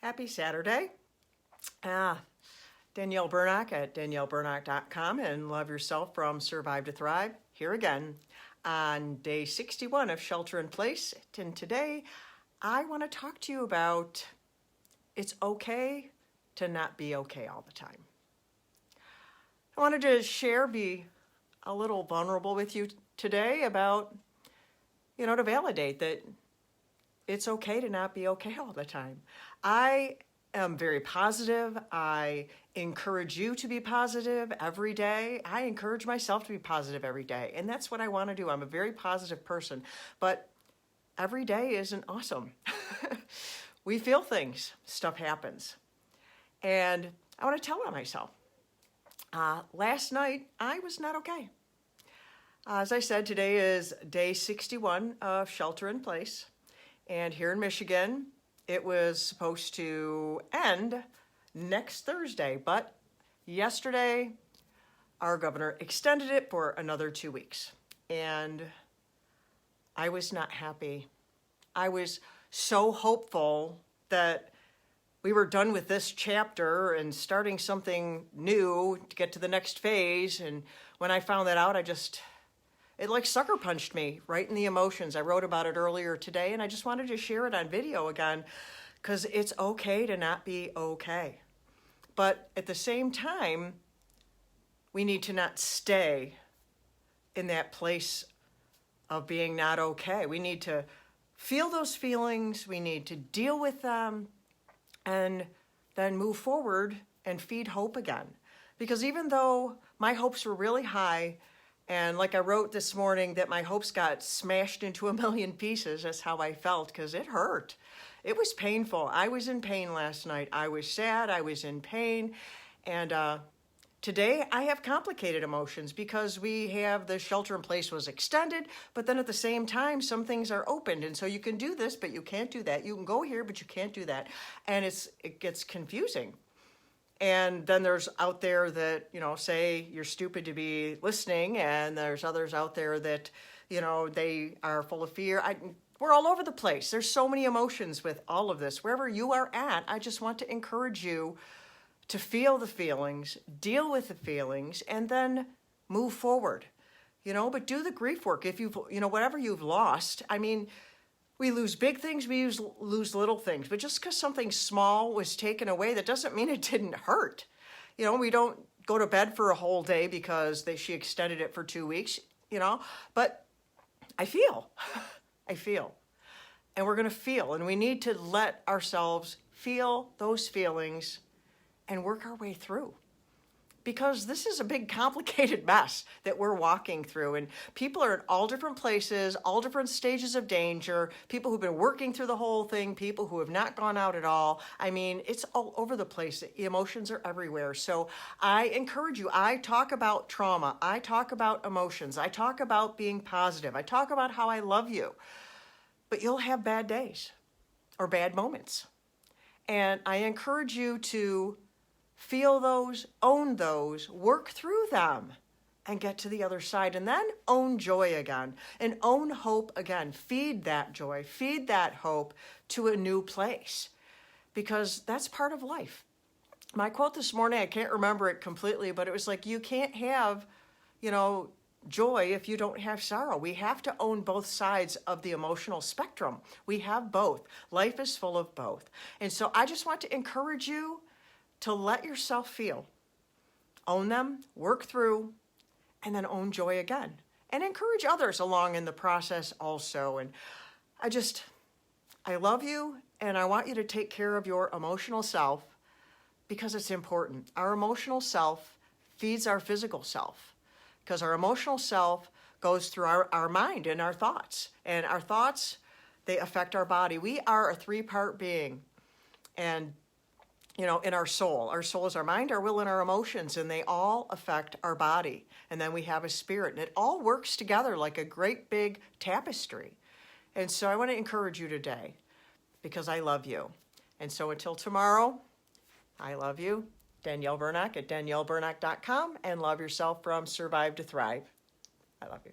Happy Saturday. Danielle Burnock at danielleburnock.com and Love Yourself from Survive to Thrive here again on day 61 of Shelter in Place. And today I want to talk to you about it's okay to not be okay all the time. I wanted to be a little vulnerable with you today about, to validate that it's okay to not be okay all the time. I am very positive. I encourage you to be positive every day. I encourage myself to be positive every day. And that's what I want to do. I'm a very positive person, but every day isn't awesome. We feel things, stuff happens. And I want to tell on myself. Last night, I was not okay. As I said, today is day 61 of Shelter in Place. And here in Michigan, it was supposed to end next Thursday. But yesterday, our governor extended it for another 2 weeks. And I was not happy. I was so hopeful that we were done with this chapter and starting something new to get to the next phase. And when I found that out, it like sucker punched me right in the emotions. I wrote about it earlier today, and I just wanted to share it on video again because it's okay to not be okay. But at the same time, we need to not stay in that place of being not okay. We need to feel those feelings. We need to deal with them and then move forward and feed hope again. Because even though my hopes were really high, and like I wrote this morning that my hopes got smashed into a million pieces, that's how I felt, because it hurt. It was painful. I was in pain last night. I was sad. I was in pain. And today I have complicated emotions because we have the shelter in place was extended, but then at the same time, some things are opened. And so you can do this, but you can't do that. You can go here, but you can't do that. And it gets confusing. And then there's out there that, say you're stupid to be listening. And there's others out there that, they are full of fear. We're all over the place. There's so many emotions with all of this. Wherever you are at, I just want to encourage you to feel the feelings, deal with the feelings, and then move forward, but do the grief work. If you've, whatever you've lost, we lose big things, we lose little things. But just because something small was taken away, that doesn't mean it didn't hurt. We don't go to bed for a whole day because she extended it for 2 weeks, But I feel. And we're going to feel. And we need to let ourselves feel those feelings and work our way through. Because this is a big, complicated mess that we're walking through. And people are in all different places, all different stages of danger, people who've been working through the whole thing, people who have not gone out at all. It's all over the place. The emotions are everywhere. So I encourage you. I talk about trauma. I talk about emotions. I talk about being positive. I talk about how I love you. But you'll have bad days or bad moments. And I encourage you to feel those, own those, work through them, and get to the other side. And then own joy again, and own hope again. Feed that joy, feed that hope to a new place, because that's part of life. My quote this morning, I can't remember it completely, but it was like, you can't have, joy if you don't have sorrow. We have to own both sides of the emotional spectrum. We have both. Life is full of both. And so I just want to encourage you to let yourself feel, own them, work through, and then own joy again. And encourage others along in the process also. And I love you, and I want you to take care of your emotional self because it's important. Our emotional self feeds our physical self because our emotional self goes through our mind and our thoughts. And our thoughts, they affect our body. We are a 3-part being. And in our soul. Our soul is our mind, our will, and our emotions, and they all affect our body. And then we have a spirit, and it all works together like a great big tapestry. And so I want to encourage you today because I love you. And so until tomorrow, I love you. Danielle Burnock at danielleburnock.com, and Love Yourself from Survive to Thrive. I love you.